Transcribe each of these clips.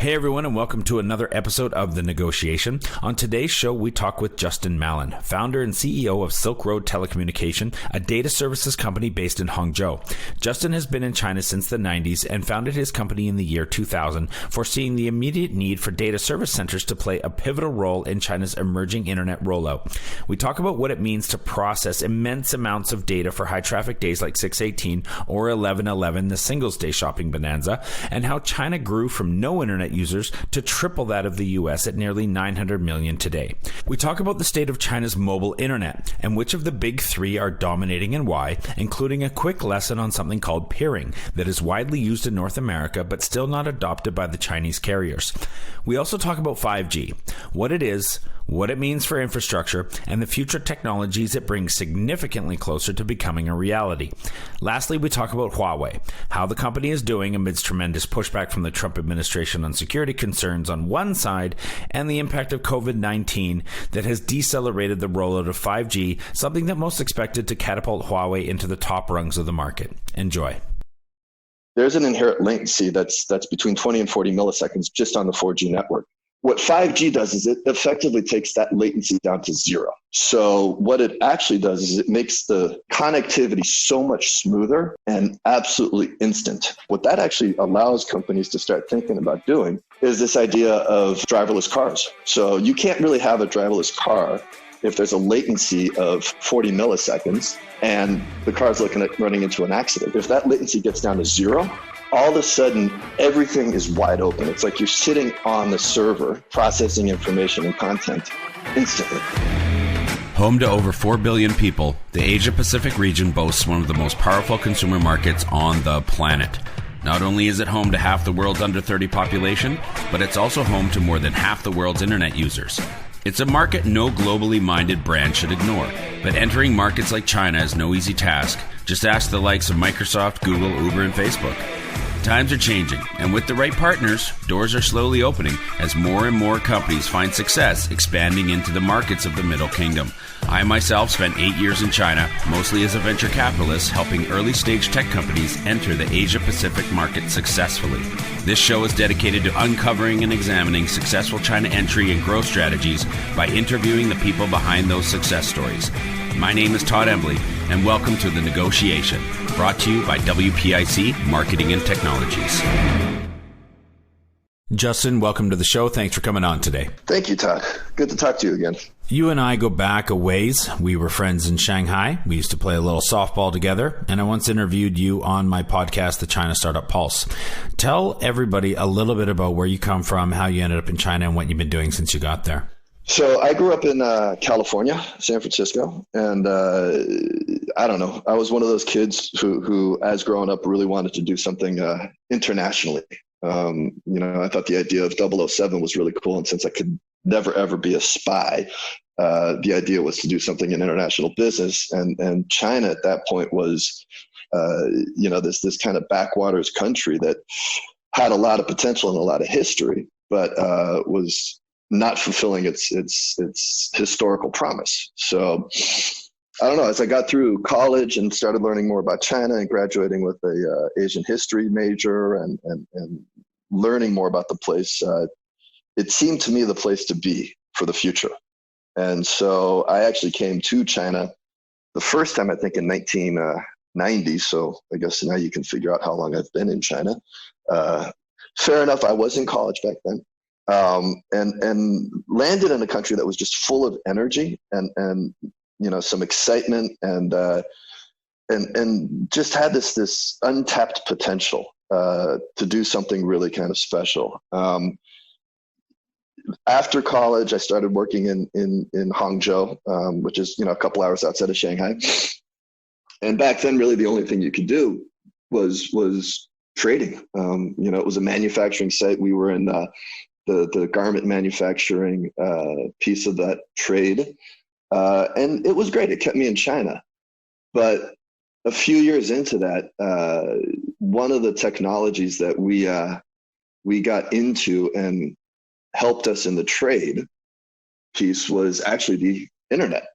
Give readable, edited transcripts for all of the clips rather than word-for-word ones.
Hey everyone, and welcome to another episode of The Negotiation. On today's show, we talk with Justin Mallen, founder and CEO of Silk Road Telecommunication, a data services company based in Hangzhou. Justin has been in China since the 90s and founded his company in the year 2000, foreseeing the immediate need for data service centers to play a pivotal role in China's emerging internet rollout. We talk about what it means to process immense amounts of data for high traffic days like 618 or 1111, the Singles Day shopping bonanza, and how China grew from no internet users to triple that of the US at nearly 900 million today. We talk about the state of China's mobile internet and which of the big three are dominating and why, including a quick lesson on something called peering that is widely used in North America but still not adopted by the Chinese carriers. We also talk about 5G, what it is, what it means for infrastructure, and the future technologies it brings significantly closer to becoming a reality. Lastly, we talk about Huawei, how the company is doing amidst tremendous pushback from the Trump administration on security concerns on one side and the impact of COVID-19 that has decelerated the rollout of 5G, something that most expected to catapult Huawei into the top rungs of the market. Enjoy. There's an inherent latency that's between 20 and 40 milliseconds just on the 4G network. What 5G does is it effectively takes that latency down to zero. So what it actually does is it makes the connectivity so much smoother and absolutely instant. What that actually allows companies to start thinking about doing is this idea of driverless cars. So you can't really have a driverless car if there's a latency of 40 milliseconds and the car's looking at running into an accident. If that latency gets down to zero, all of a sudden, everything is wide open. It's like you're sitting on the server processing information and content instantly. Home to over 4 billion people, the Asia-Pacific region boasts one of the most powerful consumer markets on the planet. Not only is it home to half the world's under 30 population, but it's also home to more than half the world's internet users. It's a market no globally minded brand should ignore, but entering markets like China is no easy task. Just ask the likes of Microsoft, Google, Uber, and Facebook. Times are changing, and with the right partners, doors are slowly opening as more and more companies find success expanding into the markets of the Middle Kingdom. I myself spent 8 years in China, mostly as a venture capitalist, helping early-stage tech companies enter the Asia-Pacific market successfully. This show is dedicated to uncovering and examining successful China entry and growth strategies by interviewing the people behind those success stories. My name is Todd Embley, and welcome to The Negotiation, brought to you by WPIC Marketing and Technologies. Justin, welcome to the show. Thanks for coming on today. Thank you, Todd. Good to talk to you again. You and I go back a ways. We were friends in Shanghai. We used to play a little softball together, and I once interviewed you on my podcast, The China Startup Pulse. Tell everybody a little bit about where you come from, how you ended up in China, and what you've been doing since you got there. So I grew up in California, San Francisco, and I don't know. I was one of those kids who, as growing up, really wanted to do something internationally. I thought the idea of 007 was really cool, and since I could never ever be a spy, the idea was to do something in international business. And China at that point was, this kind of backwaters country that had a lot of potential and a lot of history, but was not fulfilling its historical promise. So I don't know, as I got through college and started learning more about China and graduating with a Asian history major and learning more about the place, it seemed to me the place to be for the future. And so I actually came to China the first time, I think, in 1990. So I guess now you can figure out how long I've been in China. Fair enough, I was in college back then. And landed in a country that was just full of energy and some excitement and just had this untapped potential to do something really kind of special. After college, I started working in Hangzhou, which is a couple hours outside of Shanghai. And back then, really the only thing you could do was trading. It was a manufacturing site. We were in the garment manufacturing piece of that trade. And it was great. It kept me in China. But a few years into that, one of the technologies that we got into and helped us in the trade piece was actually the internet.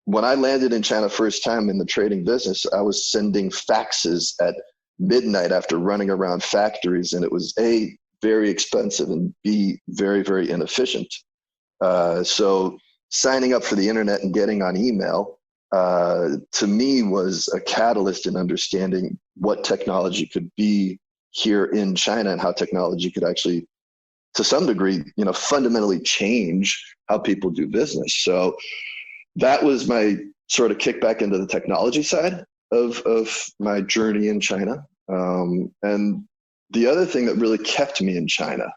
When I landed in China first time in the trading business, I was sending faxes at midnight after running around factories, and it was very expensive and B, very, very inefficient. So signing up for the internet and getting on email, to me, was a catalyst in understanding what technology could be here in China and how technology could actually, to some degree, fundamentally change how people do business. So that was my sort of kickback into the technology side of my journey in China. And the other thing that really kept me in China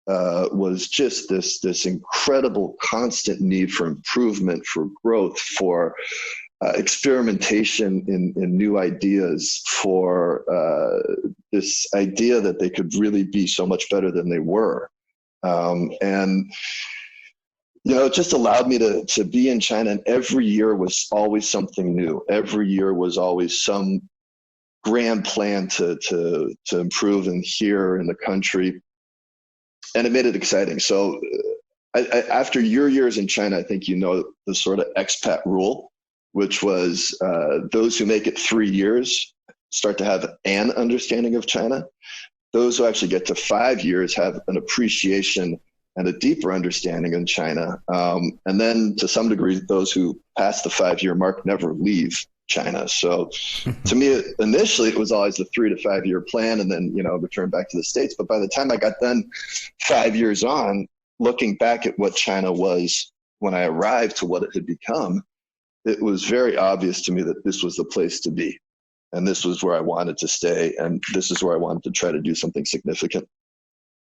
was just this incredible constant need for improvement, for growth, for experimentation in new ideas, for this idea that they could really be so much better than they were. And it just allowed me to be in China, and every year was always something new. Every year was always some grand plan to improve and here in the country. And it made it exciting. So after your years in China, I think the sort of expat rule, which was those who make it 3 years start to have an understanding of China. Those who actually get to 5 years have an appreciation and a deeper understanding in China. And then to some degree, those who pass the 5-year mark never leave China. So to me, initially it was always the 3 to 5 year plan and then, return back to the States. But by the time I got done 5 years on, looking back at what China was when I arrived to what it had become, it was very obvious to me that this was the place to be. And this was where I wanted to stay. And this is where I wanted to try to do something significant.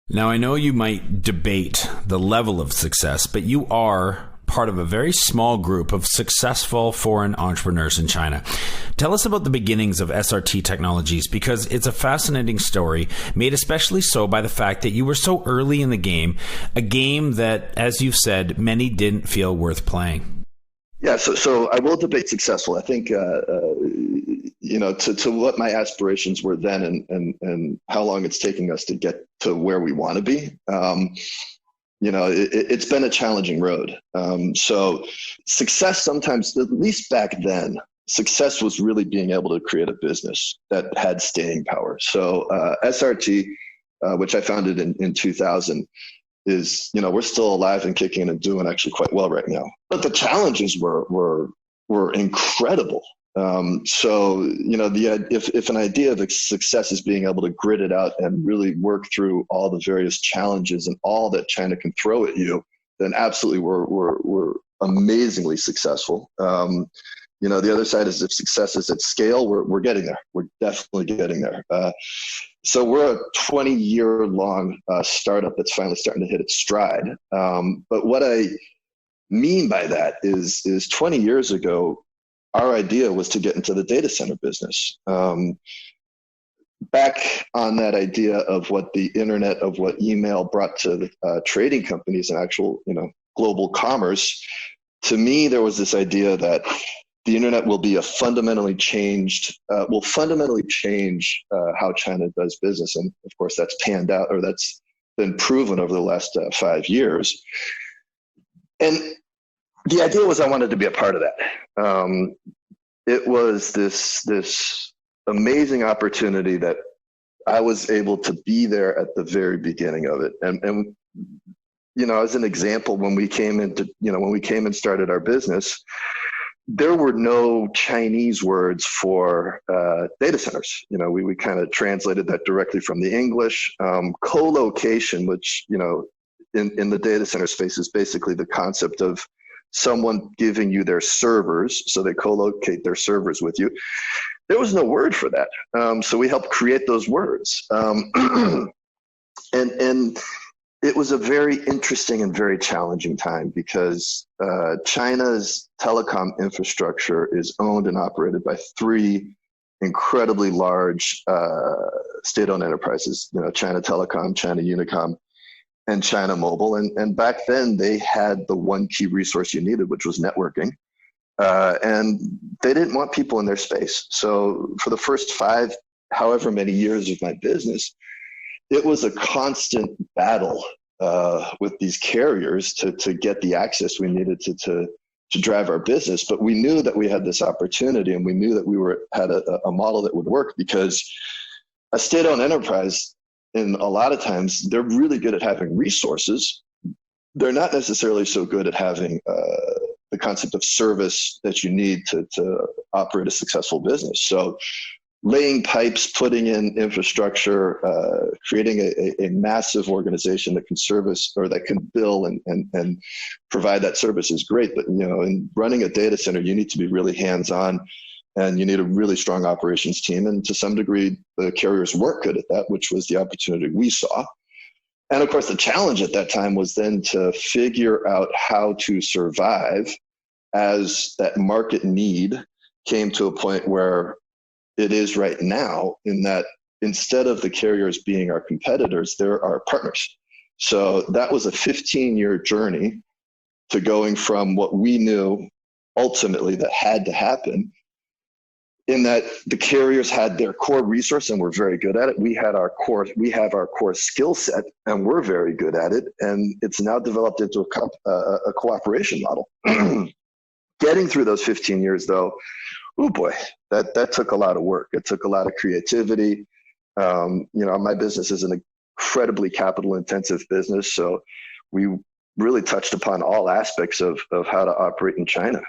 Now, I know you might debate the level of success, but you are part of a very small group of successful foreign entrepreneurs in China. Tell us about the beginnings of SRT Technologies, because it's a fascinating story, made especially so by the fact that you were so early in the game, a game that, as you've said, many didn't feel worth playing. Yeah, so I will debate successful. I think, to what my aspirations were then and how long it's taking us to get to where we want to be. It's been a challenging road. So success sometimes, at least back then, success was really being able to create a business that had staying power. So SRT, which I founded in 2000, is, we're still alive and kicking and doing actually quite well right now. But the challenges were incredible. If an idea of success is being able to grit it out and really work through all the various challenges and all that China can throw at you, then absolutely we're amazingly successful. The other side is if success is at scale, we're getting there. We're definitely getting there. So we're a 20-year-long startup that's finally starting to hit its stride. But what I mean by that is 20 years ago, our idea was to get into the data center business. Back on that idea of what the internet, of what email brought to the trading companies and actual, global commerce, to me, there was this idea that the internet will fundamentally change how China does business. And of course, that's panned out, or that's been proven over the last 5 years. And the idea was I wanted to be a part of that. It was this amazing opportunity that I was able to be there at the very beginning of it. And as an example, when we came and started our business, there were no Chinese words for data centers. We kind of translated that directly from the English. Co-location, which, in the data center space is basically the concept of someone giving you their servers, so they co-locate their servers with you. There was no word for that. So we helped create those words. And it was a very interesting and very challenging time because China's telecom infrastructure is owned and operated by 3 incredibly large state-owned enterprises, China Telecom, China Unicom, and China Mobile. And back then they had the one key resource you needed, which was networking. And they didn't want people in their space. So for the first however many years of my business, it was a constant battle with these carriers to get the access we needed to drive our business. But we knew that we had this opportunity, and we knew that we had a model that would work, because a state-owned enterprise in a lot of times they're really good at having resources. They're not necessarily so good at having the concept of service that you need to operate a successful business. So laying pipes, putting in infrastructure, creating a massive organization that can service or that can bill and provide that service is great. But, in running a data center, you need to be really hands-on, and you need a really strong operations team. And to some degree, the carriers weren't good at that, which was the opportunity we saw. And of course, the challenge at that time was then to figure out how to survive as that market need came to a point where it is right now, in that instead of the carriers being our competitors, they're our partners. So that was a 15-year journey to going from what we knew ultimately that had to happen, in that the carriers had their core resource and we're very good at it. We have our core skill set and we're very good at it. And it's now developed into a cooperation model. Getting through those 15 years though, oh boy, that took a lot of work. It took a lot of creativity. My business is an incredibly capital intensive business. So we really touched upon all aspects of how to operate in China.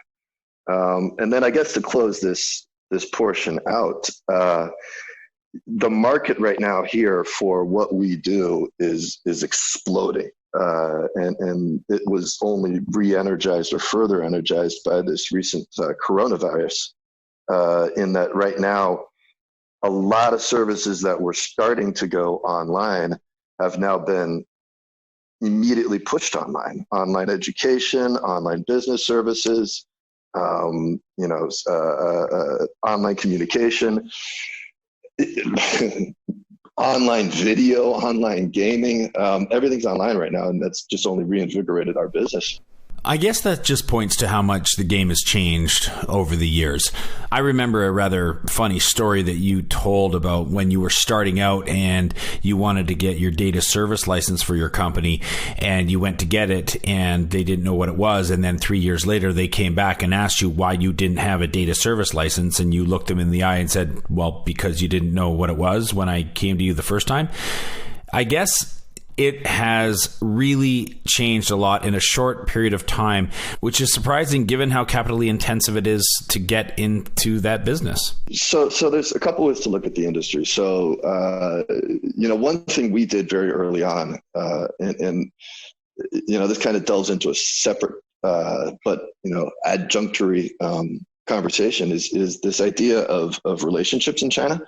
And then I guess to close this portion out, the market right now here for what we do is exploding. And it was only re-energized or further energized by this recent coronavirus, in that right now, a lot of services that were starting to go online have now been immediately pushed online. Online education, online business services, online communication, online video, online gaming, everything's online right now. And that's just only reinvigorated our business. I guess that just points to how much the game has changed over the years. I remember a rather funny story that you told about when you were starting out and you wanted to get your data service license for your company, and you went to get it and they didn't know what it was. And then 3 years later, they came back and asked you why you didn't have a data service license. And you looked them in the eye and said, well, because you didn't know what it was when I came to you the first time. I guess it has really changed a lot in a short period of time, which is surprising given how capitally intensive it is to get into that business. So there's a couple ways to look at the industry. So, one thing we did very early on, and this kind of delves into a separate, but adjunctory conversation is this idea of relationships in China.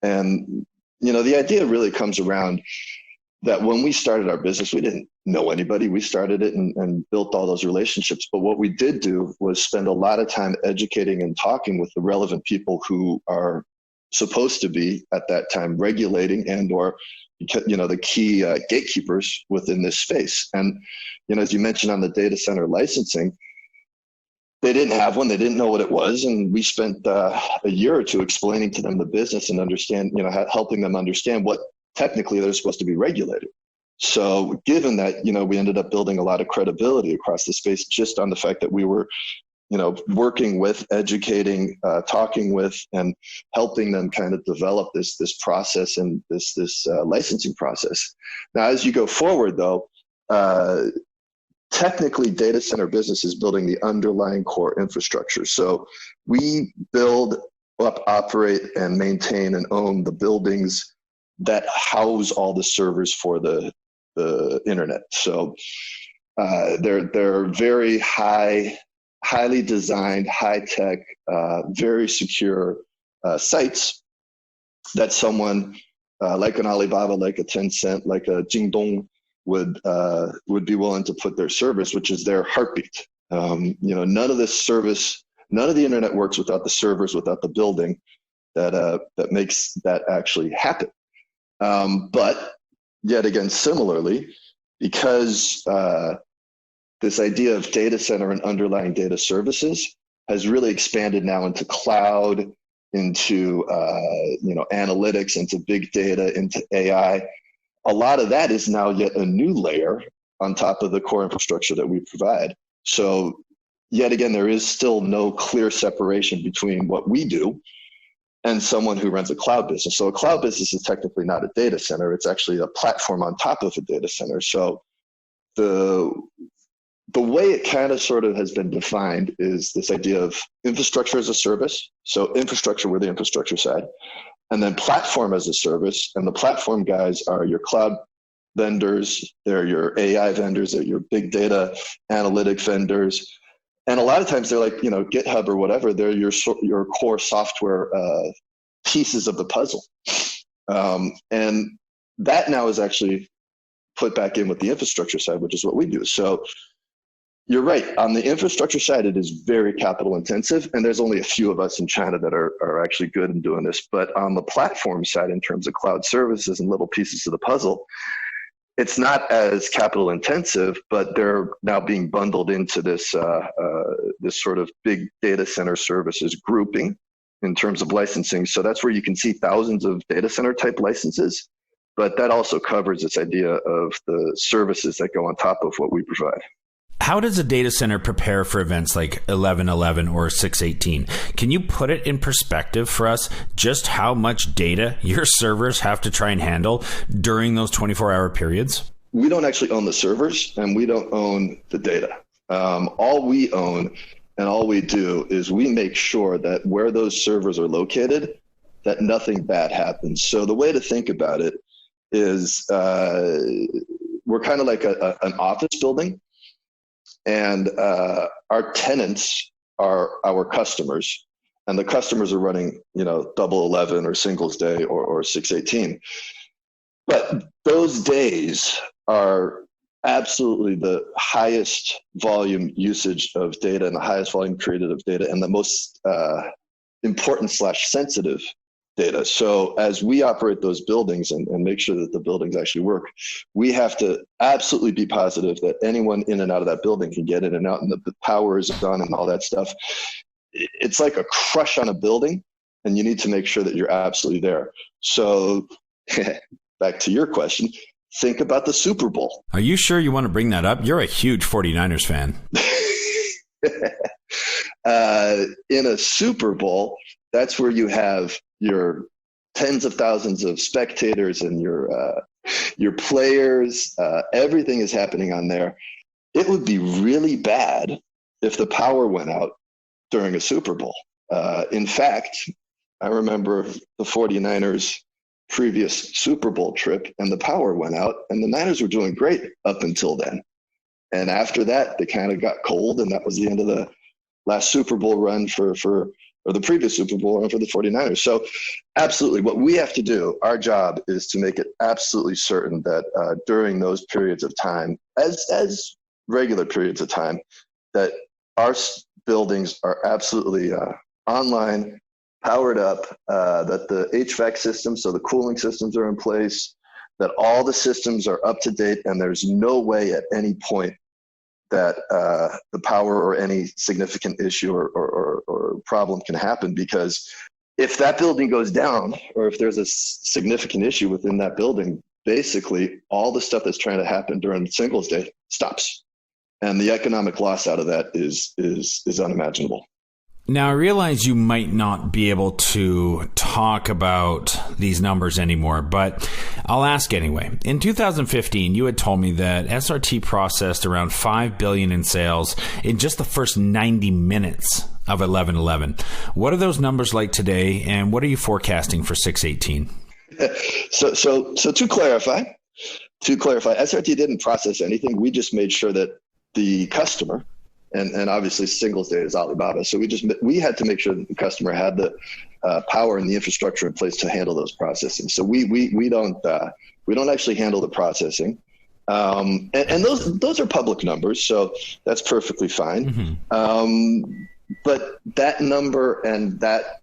And, the idea really comes around that when we started our business, we didn't know anybody. We started it and built all those relationships. But what we did do was spend a lot of time educating and talking with the relevant people who are supposed to be at that time regulating and or, the key gatekeepers within this space. And, as you mentioned on the data center licensing, they didn't have one. They didn't know what it was. And we spent a year or two explaining to them the business and helping them understand what technically they're supposed to be regulated. So given that, we ended up building a lot of credibility across the space just on the fact that we were, working with, educating, talking with, and helping them kind of develop this process and this licensing process. Now, as you go forward though, technically data center business is building the underlying core infrastructure. So we build up, operate, and maintain and own the buildings that house all the servers for the internet. So they're very highly designed, high tech, very secure sites that someone like an Alibaba, like a Tencent, like a Jingdong would be willing to put their service, which is their heartbeat. None of the internet works without the servers, without the building that makes that actually happen. But yet again, similarly, because this idea of data center and underlying data services has really expanded now into cloud, into analytics, into big data, into AI. A lot of that is now yet a new layer on top of the core infrastructure that we provide. So yet again, there is still no clear separation between what we do and someone who runs a cloud business. So a cloud business is technically not a data center. It's actually a platform on top of a data center. So the way it kind of sort of has been defined is this idea of infrastructure as a service. So infrastructure, we're the infrastructure side, and then platform as a service. And the platform guys are your cloud vendors, they're your AI vendors, they're your big data analytic vendors. And a lot of times they're like, GitHub or whatever, they're your core software pieces of the puzzle. And that now is actually put back in with the infrastructure side, which is what we do. So you're right. On the infrastructure side, it is very capital intensive, and there's only a few of us in China that are actually good in doing this. But on the platform side, in terms of cloud services and little pieces of the puzzle, it's not as capital intensive, but they're now being bundled into this this sort of big data center services grouping in terms of licensing. So that's where you can see thousands of data center type licenses, but that also covers this idea of the services that go on top of what we provide. How does a data center prepare for events like 11/11 or 6/18? Can you put it in perspective for us just how much data your servers have to try and handle during those 24-hour periods? We don't actually own the servers, and we don't own the data. All we own and all we do is we make sure that where those servers are located, that nothing bad happens. So the way to think about it is we're kind of like an office building. And our tenants are our customers, and the customers are running, double 11 or singles day or 6/18. But those days are absolutely the highest volume usage of data and the highest volume created of data and the most important / sensitive data. So as we operate those buildings and make sure that the buildings actually work, we have to absolutely be positive that anyone in and out of that building can get in and out, and the power is on and all that stuff. It's like a crush on a building, and you need to make sure that you're absolutely there. So back to your question, think about the Super Bowl. Are you sure you want to bring that up? You're a huge 49ers fan. In a Super Bowl, that's where you have your tens of thousands of spectators and your players. Everything is happening on there. It would be really bad if the power went out during a Super Bowl. In fact, I remember the 49ers previous Super Bowl trip, and the power went out, and the Niners were doing great up until then. And after that, they kind of got cold, and that was the end of the last Super Bowl run or the previous Super Bowl run for the 49ers. So absolutely, what we have to do, our job is to make it absolutely certain that during those periods of time, as regular periods of time, that our buildings are absolutely online, powered up, that the HVAC systems, so the cooling systems are in place, that all the systems are up to date, and there's no way at any point that the power or any significant issue or problem can happen. Because if that building goes down, or if there's a significant issue within that building, basically all the stuff that's trying to happen during Singles Day stops. And the economic loss out of that is unimaginable. Now, I realize you might not be able to talk about these numbers anymore, but I'll ask anyway. In 2015, you had told me that SRT processed around $5 billion in sales in just the first 90 minutes of 11/11. What are those numbers like today, and what are you forecasting for 6/18? So to clarify, SRT didn't process anything. We just made sure that the customer, and obviously Singles Day is Alibaba, so we had to make sure that the customer had the power and the infrastructure in place to handle those processing. So we don't actually handle the processing, and those are public numbers, so that's perfectly fine. Mm-hmm. But that number and that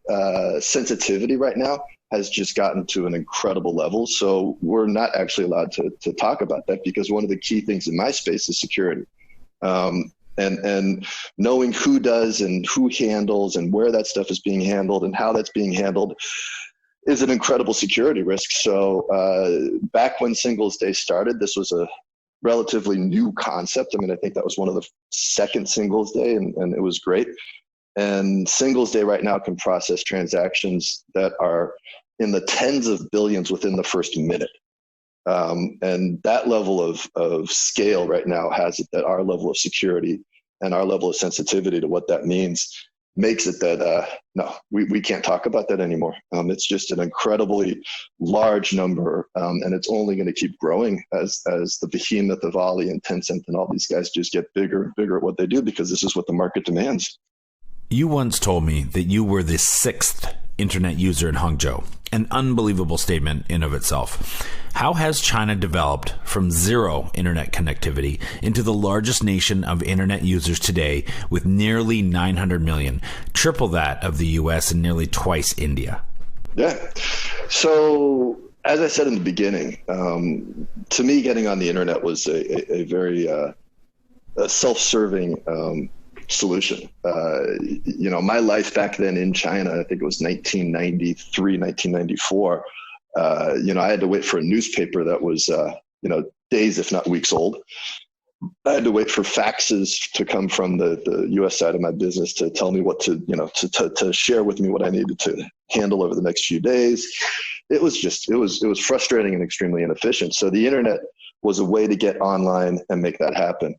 sensitivity right now has just gotten to an incredible level. So we're not actually allowed to talk about that, because one of the key things in my space is security. And knowing who does and who handles and where that stuff is being handled and how that's being handled is an incredible security risk. So back when Singles Day started, this was a relatively new concept. I mean, I think that was one of the second Singles Day, and it was great. And Singles Day right now can process transactions that are in the tens of billions within the first minute. And that level of scale right now has it that our level of security and our level of sensitivity to what that means makes it that, no, we can't talk about that anymore. It's just an incredibly large number, and it's only going to keep growing as the behemoth of Ali and Tencent and all these guys just get bigger and bigger at what they do, because this is what the market demands. You once told me that you were the 6th internet user in Hangzhou, an unbelievable statement in of itself. How has China developed from zero internet connectivity into the largest nation of internet users today with nearly 900 million, triple that of the US and nearly twice India? Yeah. So as I said in the beginning, to me, getting on the internet was a very self-serving solution. My life back then in China, I think it was 1993, 1994. I had to wait for a newspaper that was, days, if not weeks old. I had to wait for faxes to come from the U.S. side of my business to tell me what to share with me what I needed to handle over the next few days. It was frustrating and extremely inefficient. So the internet was a way to get online and make that happen.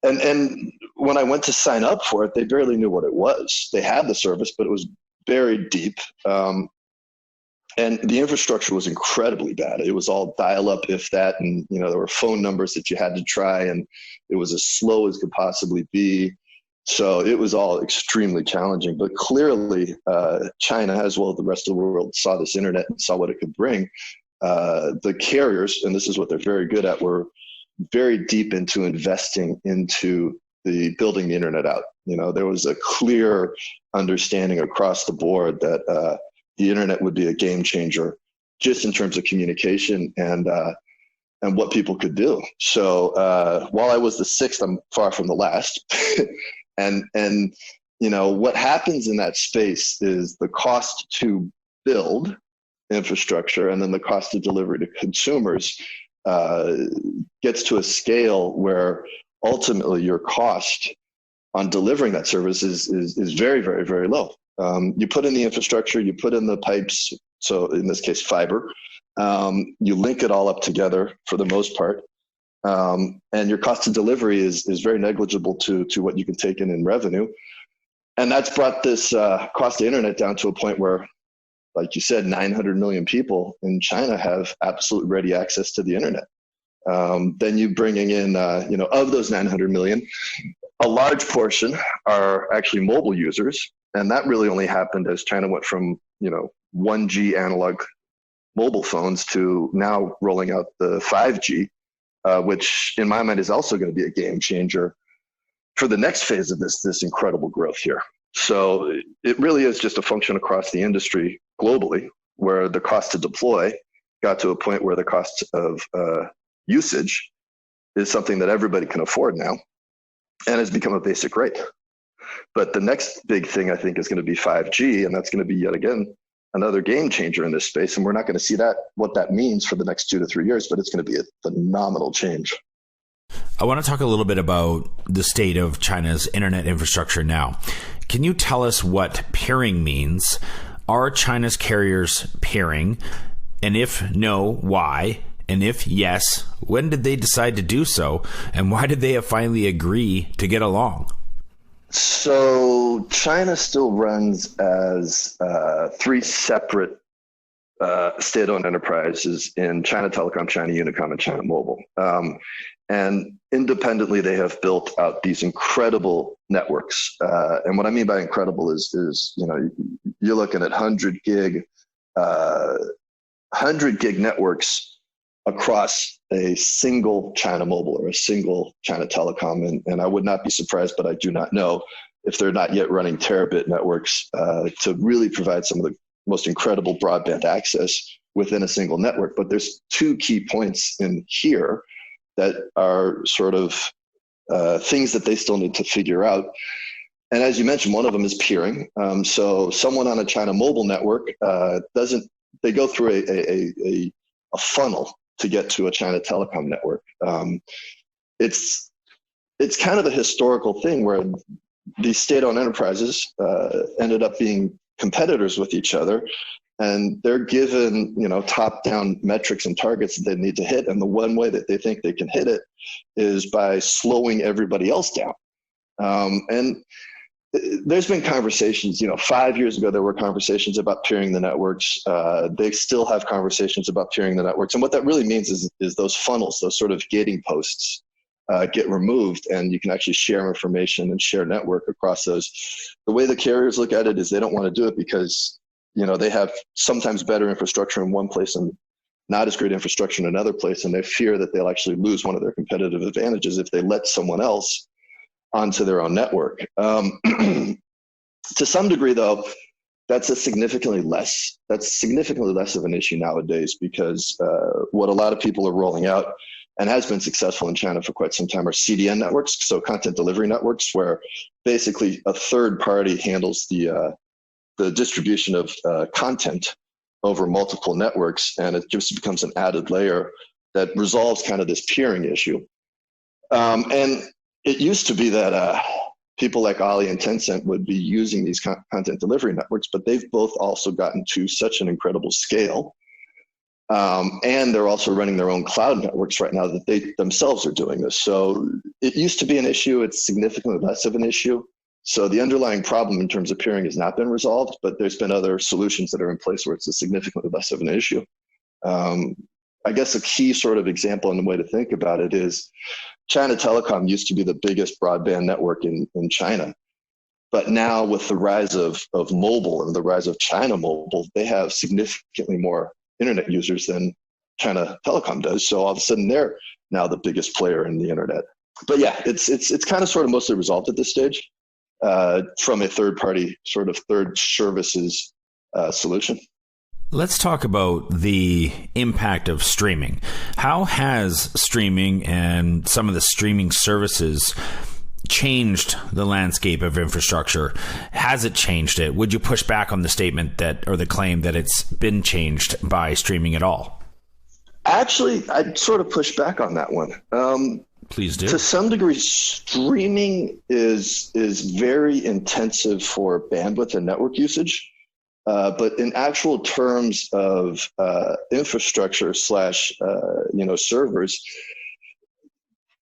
And when I went to sign up for it, they barely knew what it was. They had the service, but it was buried deep. And the infrastructure was incredibly bad. It was all dial-up, if that, and there were phone numbers that you had to try, and it was as slow as could possibly be. So it was all extremely challenging. But clearly, China, as well as the rest of the world, saw this internet and saw what it could bring. The carriers, and this is what they're very good at, were very deep into investing into building the internet out. There was a clear understanding across the board that the internet would be a game changer, just in terms of communication and what people could do. So while I was the 6th, I'm far from the last. and what happens in that space is the cost to build infrastructure and then the cost to deliver to consumers gets to a scale where ultimately your cost on delivering that service is very, very, very low. You put in the infrastructure, you put in the pipes, so in this case, fiber, you link it all up together for the most part, and your cost of delivery is very negligible to what you can take in revenue. And that's brought this cost of internet down to a point where, like you said, 900 million people in China have absolute ready access to the internet. Then you bringing in, of those 900 million, a large portion are actually mobile users. And that really only happened as China went from, 1G analog mobile phones to now rolling out the 5G, which in my mind is also going to be a game changer for the next phase of this incredible growth here. So it really is just a function across the industry globally, where the cost to deploy got to a point where the cost of usage is something that everybody can afford now and has become a basic rate. But the next big thing, I think, is going to be 5G, and that's going to be yet again another game changer in this space. And we're not going to see what that means for the next 2 to 3 years, but it's going to be a phenomenal change. I want to talk a little bit about the state of China's internet infrastructure now. Can you tell us what peering means? Are China's carriers peering? And if no, why? And if yes, when did they decide to do so? And why did they finally agree to get along? So China still runs as 3 separate state-owned enterprises in China Telecom, China Unicom, and China Mobile. And independently, they have built out these incredible networks. And what I mean by incredible is you're looking at 100 gig networks across a single China Mobile or a single China Telecom. And I would not be surprised, but I do not know if they're not yet running terabit networks to really provide some of the most incredible broadband access within a single network. But there's 2 key points in here that are sort of things that they still need to figure out. And as you mentioned, one of them is peering. So someone on a China Mobile network they go through a funnel to get to a China Telecom network. It's kind of a historical thing where these state-owned enterprises ended up being competitors with each other, and they're given, top-down metrics and targets that they need to hit. And the one way that they think they can hit it is by slowing everybody else down. And there's been conversations, 5 years ago, there were conversations about peering the networks. They still have conversations about peering the networks. And what that really means is those funnels, those sort of gating posts get removed, and you can actually share information and share network across those. The way the carriers look at it is they don't want to do it because, they have sometimes better infrastructure in one place and not as great infrastructure in another place. And they fear that they'll actually lose one of their competitive advantages if they let someone else onto their own network. To some degree, though, that's significantly less of an issue nowadays, because what a lot of people are rolling out and has been successful in China for quite some time are CDN networks, so content delivery networks, where basically a third party handles the distribution of content over multiple networks, and it just becomes an added layer that resolves kind of this peering issue. And it used to be that people like Ali and Tencent would be using these content delivery networks, but they've both also gotten to such an incredible scale. And they're also running their own cloud networks right now that they themselves are doing this. So it used to be an issue. It's significantly less of an issue. So the underlying problem in terms of peering has not been resolved, but there's been other solutions that are in place where it's a significantly less of an issue. I guess a key sort of example and the way to think about it is China Telecom used to be the biggest broadband network in China. But now with the rise of mobile and the rise of China Mobile, they have significantly more internet users than China Telecom does. So all of a sudden they're now the biggest player in the internet. But yeah, it's kind of sort of mostly resolved at this stage from a third party sort of third services solution. Let's talk about the impact of streaming. How has streaming and some of the streaming services changed the landscape of infrastructure? Has it changed it? Would you push back on the statement that, or the claim that it's been changed by streaming at all? Actually, I'd sort of push back on that one. Please do. To some degree, streaming is very intensive for bandwidth and network usage. But in actual terms of infrastructure / servers,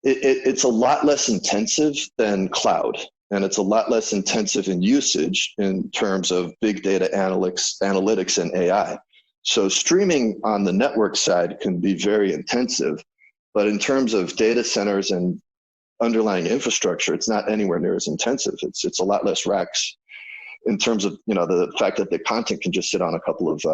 it's a lot less intensive than cloud, and it's a lot less intensive in usage in terms of big data analytics and AI. So streaming on the network side can be very intensive, but in terms of data centers and underlying infrastructure, it's not anywhere near as intensive. It's a lot less racks. In terms of, the fact that the content can just sit on a couple of,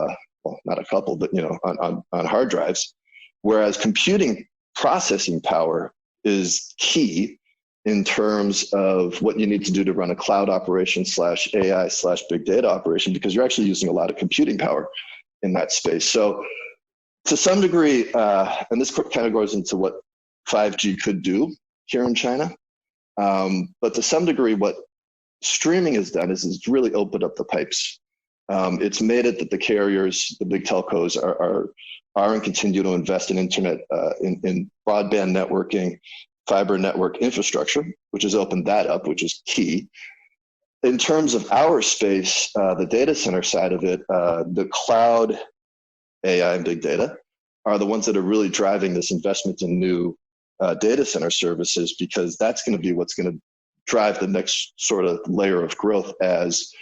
not a couple, but, on hard drives, whereas computing processing power is key in terms of what you need to do to run a cloud operation / AI / big data operation, because you're actually using a lot of computing power in that space. So to some degree, and this kind of goes into what 5G could do here in China, but to some degree, what streaming has done is it's really opened up the pipes. It's made it that the carriers, the big telcos, are and continue to invest in internet, in broadband networking, fiber network infrastructure, which has opened that up, which is key. In terms of our space, the data center side of it, the cloud, AI, and big data are the ones that are really driving this investment in new data center services, because that's going to be what's going to drive the next sort of layer of growth as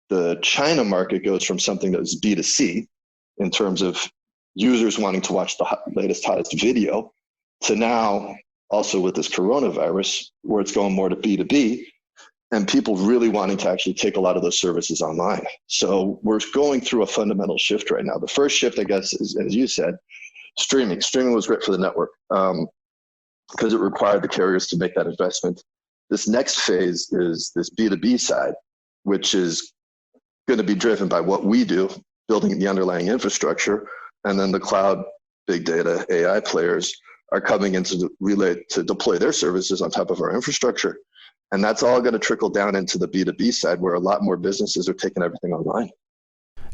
the China market goes from something that was B2C in terms of users wanting to watch the latest, hottest video to now also with this coronavirus where it's going more to B2B and people really wanting to actually take a lot of those services online. So we're going through a fundamental shift right now. The first shift, I guess, is, as you said, streaming. Streaming was great for the network because it required the carriers to make that investment. This next phase is this B2B side, which is going to be driven by what we do, building the underlying infrastructure, and then the cloud, big data, AI players are coming into to deploy their services on top of our infrastructure. And that's all going to trickle down into the B2B side where a lot more businesses are taking everything online.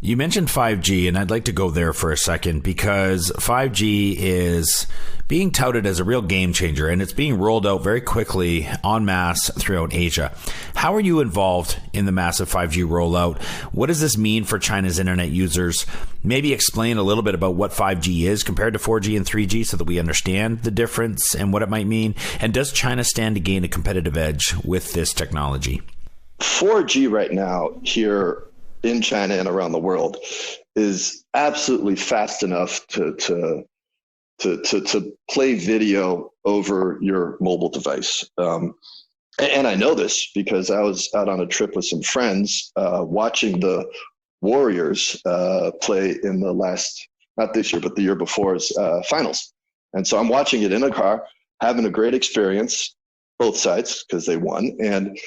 You mentioned 5G, and I'd like to go there for a second because 5G is being touted as a real game changer, and it's being rolled out very quickly en masse throughout Asia. How are you involved in the massive 5G rollout? What does this mean for China's internet users? Maybe explain a little bit about what 5G is compared to 4G and 3G so that we understand the difference and what it might mean. And does China stand to gain a competitive edge with this technology? 4G right now here in China and around the world is absolutely fast enough to play video over your mobile device. And I know this because I was out on a trip with some friends watching the Warriors play in the last, not this year, but the year before's finals. And so I'm watching it in a car, having a great experience, both sides, because they won. And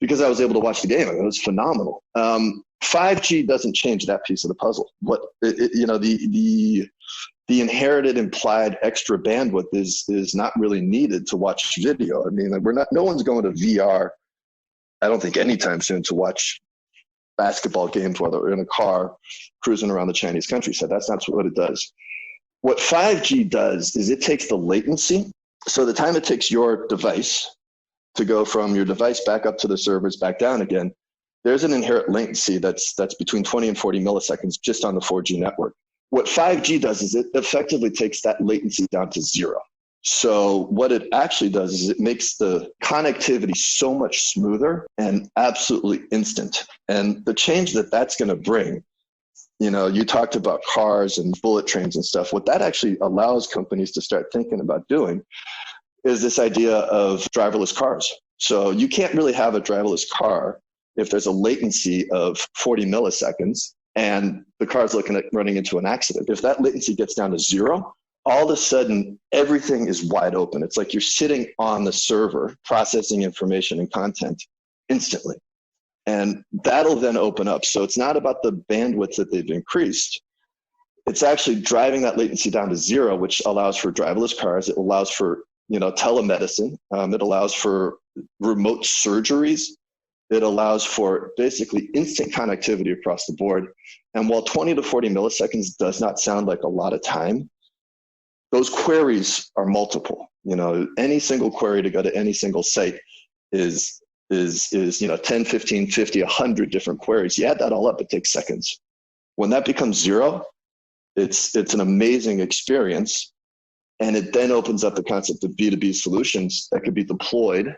because I was able to watch the game, it was phenomenal. 5G doesn't change that piece of the puzzle. The inherited implied extra bandwidth is not really needed to watch video. I mean, no one's going to VR, I don't think anytime soon, to watch basketball games while they're in a car cruising around the Chinese countryside. That's not what it does. What 5G does is it takes the latency. So the time it takes your device to go from your device back up to the servers, back down again, there's an inherent latency that's between 20 and 40 milliseconds just on the 4G network. What 5G does is it effectively takes that latency down to zero. So what it actually does is it makes the connectivity so much smoother and absolutely instant. And the change that's going to bring, you talked about cars and bullet trains and stuff. What that actually allows companies to start thinking about doing is this idea of driverless cars. So you can't really have a driverless car if there's a latency of 40 milliseconds and the car's running into an accident. If that latency gets down to zero, all of a sudden everything is wide open. It's like you're sitting on the server processing information and content instantly. And that'll then open up. So it's not about the bandwidth that they've increased. It's actually driving that latency down to zero, which allows for driverless cars. It allows for telemedicine. It allows for remote surgeries. It allows for basically instant connectivity across the board. And while 20 to 40 milliseconds does not sound like a lot of time, those queries are multiple. Any single query to go to any single site is 10, 15, 50, 100 different queries. You add that all up, it takes seconds. When that becomes zero, it's an amazing experience. And it then opens up the concept of B2B solutions that could be deployed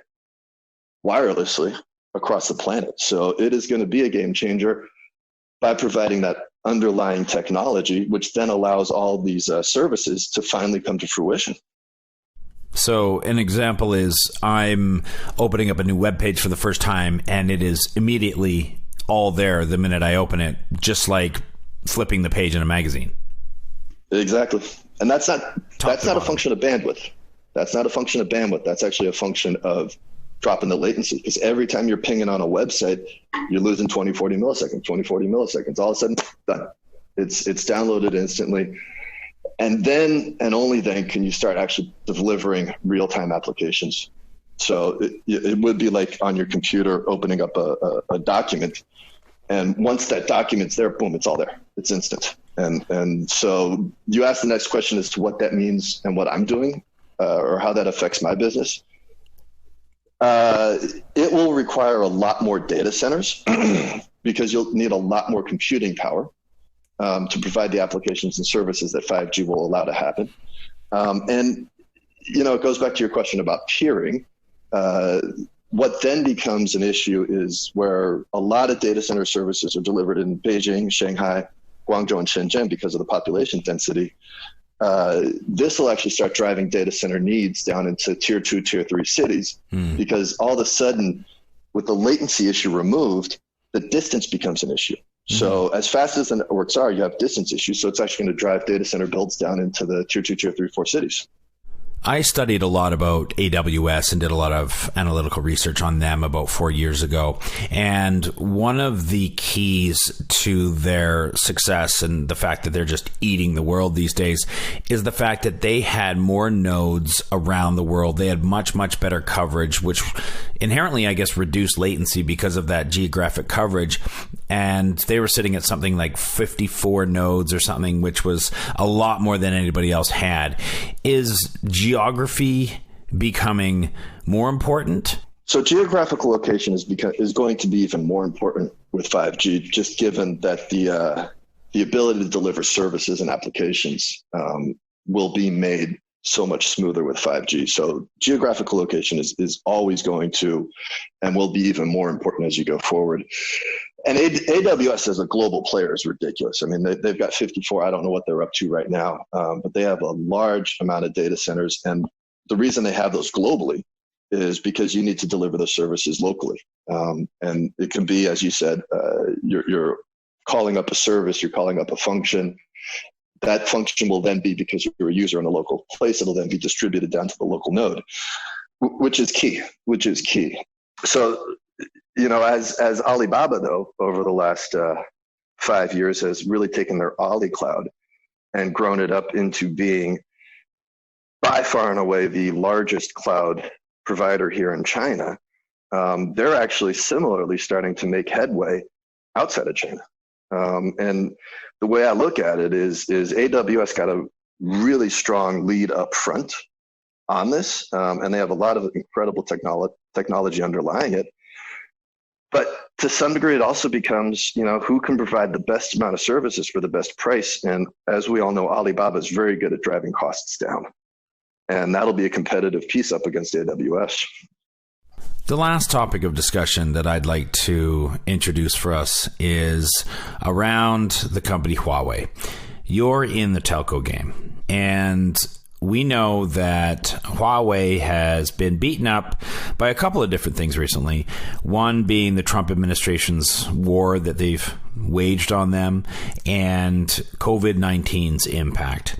wirelessly across the planet. So it is going to be a game changer by providing that underlying technology, which then allows all these services to finally come to fruition. So an example is I'm opening up a new web page for the first time, and it is immediately all there the minute I open it, just like flipping the page in a magazine. Exactly. And that's not a function of bandwidth. That's not a function of bandwidth. That's actually a function of dropping the latency, because every time you're pinging on a website, you're losing 20, 40 milliseconds. All of a sudden, done. It's downloaded instantly. And then, and only then, can you start actually delivering real-time applications. So it would be like on your computer opening up a document. And once that document's there, boom, it's all there. It's instant. And so you asked the next question as to what that means and what I'm doing, or how that affects my business. It will require a lot more data centers because you'll need a lot more computing power to provide the applications and services that 5G will allow to happen. And, it goes back to your question about peering. What then becomes an issue is where a lot of data center services are delivered in Beijing, Shanghai, Guangzhou, and Shenzhen because of the population density. This will actually start driving data center needs down into tier 2, tier 3 cities, because all of a sudden, with the latency issue removed, the distance becomes an issue. So as fast as the networks are, you have distance issues. So it's actually going to drive data center builds down into the tier 2, tier 3, 4 cities. I studied a lot about AWS and did a lot of analytical research on them about 4 years ago. And one of the keys to their success and the fact that they're just eating the world these days is the fact that they had more nodes around the world. They had much, much better coverage, which inherently, I guess, reduced latency because of that geographic coverage. and they were sitting at something like 54 nodes or something, which was a lot more than anybody else had. Is geography becoming more important? So geographical location is going to be even more important with 5G, just given that the ability to deliver services and applications will be made so much smoother with 5G. So geographical location is always going to and will be even more important as you go forward. And AWS as a global player is ridiculous. I mean, they've got 54. I don't know what they're up to right now, but they have a large amount of data centers. And the reason they have those globally is because you need to deliver the services locally. And it can be, as you said, you're calling up a service, you're calling up a function. That function will then be, because you're a user in a local place, it'll then be distributed down to the local node, which is key. So, as Alibaba, though, over the last 5 years has really taken their Ali cloud and grown it up into being by far and away the largest cloud provider here in China, they're actually similarly starting to make headway outside of China. And the way I look at it is AWS got a really strong lead up front on this, and they have a lot of incredible technology underlying it. But to some degree, it also becomes, who can provide the best amount of services for the best price. And as we all know, Alibaba is very good at driving costs down. And that'll be a competitive piece up against AWS. The last topic of discussion that I'd like to introduce for us is around the company Huawei. You're in the telco game, and we know that Huawei has been beaten up by a couple of different things recently. One being the Trump administration's war that they've waged on them, and COVID-19's impact.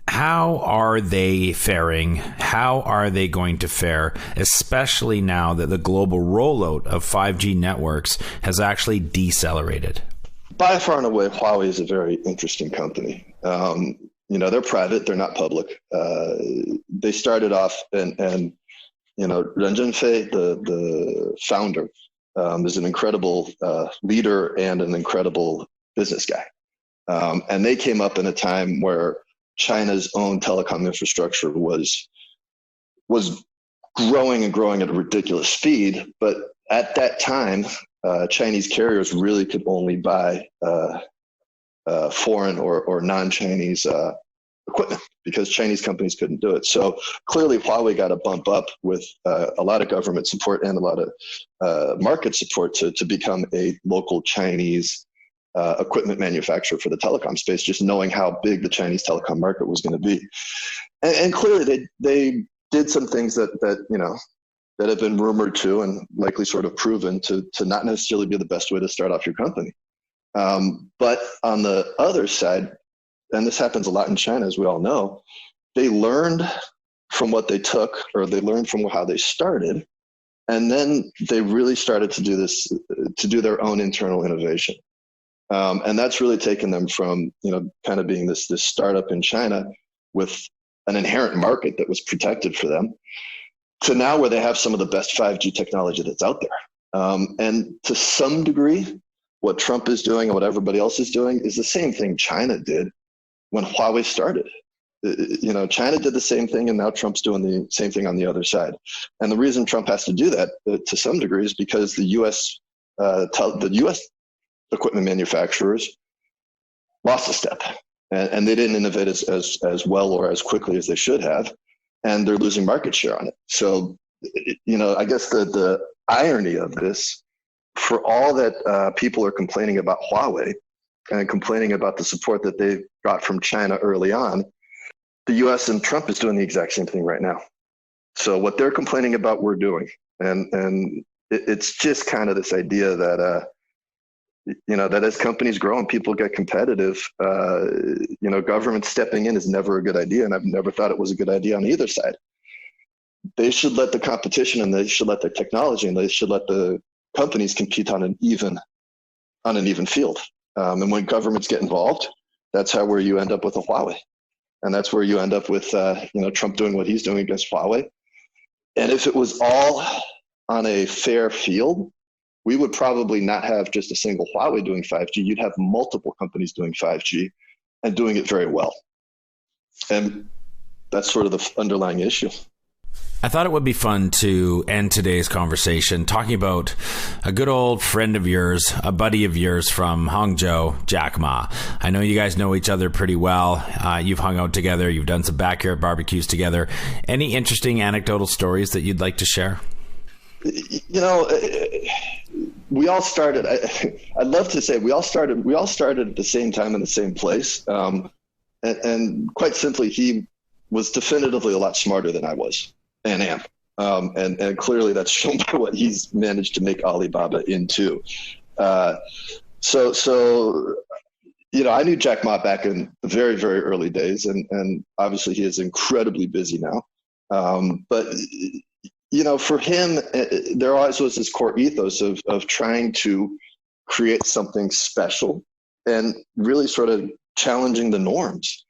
How are they faring? How are they going to fare, especially now that the global rollout of 5G networks has actually decelerated? By far and away, Huawei is a very interesting company. They're private, they're not public. They started off, and Ren Zhengfei, the founder, is an incredible leader and an incredible business guy. And they came up in a time where China's own telecom infrastructure was growing and growing at a ridiculous speed. But at that time, Chinese carriers really could only buy foreign or non-Chinese equipment because Chinese companies couldn't do it. So clearly Huawei got a bump up with a lot of government support and a lot of market support to become a local Chinese equipment manufacturer for the telecom space, just knowing how big the Chinese telecom market was going to be. And clearly they did some things that have been rumored to and likely sort of proven to not necessarily be the best way to start off your company. But on the other side, and this happens a lot in China, as we all know, they learned from what they took, or they learned from how they started. And then they really started to do this, to do their own internal innovation. And that's really taken them from, kind of being this startup in China with an inherent market that was protected for them, to now where they have some of the best 5G technology that's out there. And to some degree, what Trump is doing and what everybody else is doing is the same thing China did when Huawei started. China did the same thing, and now Trump's doing the same thing on the other side. And the reason Trump has to do that to some degree is because the U.S. Equipment manufacturers lost a step, and they didn't innovate as well or as quickly as they should have, and they're losing market share on it. So, I guess the irony of this, for all that people are complaining about Huawei and complaining about the support that they got from China early on, the U.S. and Trump is doing the exact same thing right now. So what they're complaining about, we're doing, and it's just kind of this idea that that as companies grow and people get competitive, government stepping in is never a good idea. And I've never thought it was a good idea on either side. They should let the competition, and they should let the technology, and they should let the companies compete on an even field. And when governments get involved, that's where you end up with a Huawei. And that's where you end up with, Trump doing what he's doing against Huawei. And if it was all on a fair field, we would probably not have just a single Huawei doing 5G. You'd have multiple companies doing 5G and doing it very well. And that's sort of the underlying issue. I thought it would be fun to end today's conversation talking about a good old friend of yours, a buddy of yours from Hangzhou, Jack Ma. I know you guys know each other pretty well. You've hung out together. You've done some backyard barbecues together. Any interesting anecdotal stories that you'd like to share? You know, we all started, I'd love to say we all started at the same time in the same place. And quite simply, he was definitively a lot smarter than I was. And am. And clearly that's shown by what he's managed to make Alibaba into. So, you know, I knew Jack Ma back in the very, very early days, and obviously he is incredibly busy now. But, you know, for him, there always was this core ethos of trying to create something special and really sort of challenging the norms.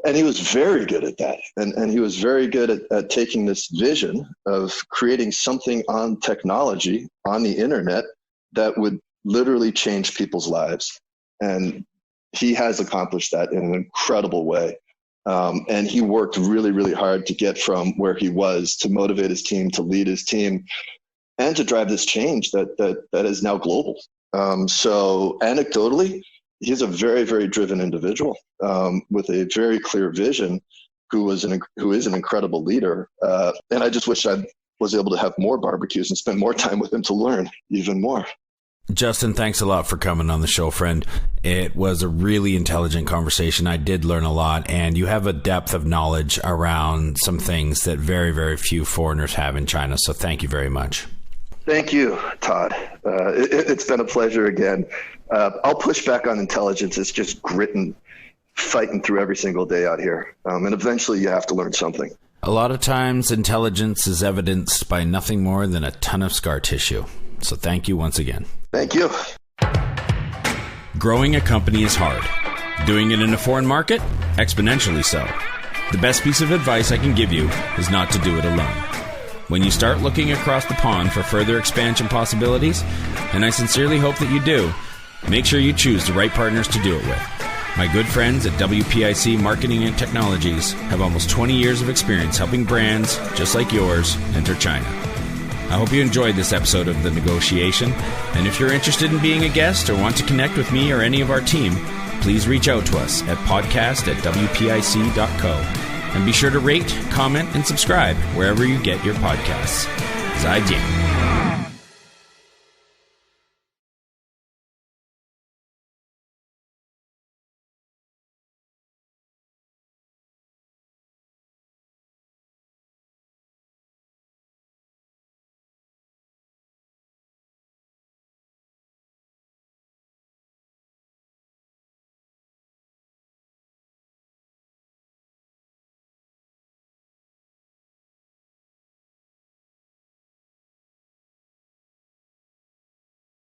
And he was very good at that. And he was very good at taking this vision of creating something on technology, on the internet, that would literally change people's lives. And he has accomplished that in an incredible way. And he worked really, really hard to get from where he was, to motivate his team, to lead his team, and to drive this change that is now global. So anecdotally, he's a very, very driven individual with a very clear vision, who is an incredible leader. And I just wish I was able to have more barbecues and spend more time with him to learn even more. Justin, thanks a lot for coming on the show, friend. It was a really intelligent conversation. I did learn a lot, and you have a depth of knowledge around some things that very, very few foreigners have in China. So thank you very much. Thank you, Todd. It's been a pleasure again. I'll push back on intelligence. It's just grit and fighting through every single day out here. And eventually you have to learn something. A lot of times intelligence is evidenced by nothing more than a ton of scar tissue. So thank you once again. Thank you. Growing a company is hard. Doing it in a foreign market? Exponentially so. The best piece of advice I can give you is not to do it alone. When you start looking across the pond for further expansion possibilities, and I sincerely hope that you do, make sure you choose the right partners to do it with. My good friends at WPIC Marketing and Technologies have almost 20 years of experience helping brands just like yours enter China. I hope you enjoyed this episode of The Negotiation, and if you're interested in being a guest or want to connect with me or any of our team, please reach out to us at podcast@wpic.co. And be sure to rate, comment, and subscribe wherever you get your podcasts. 再见。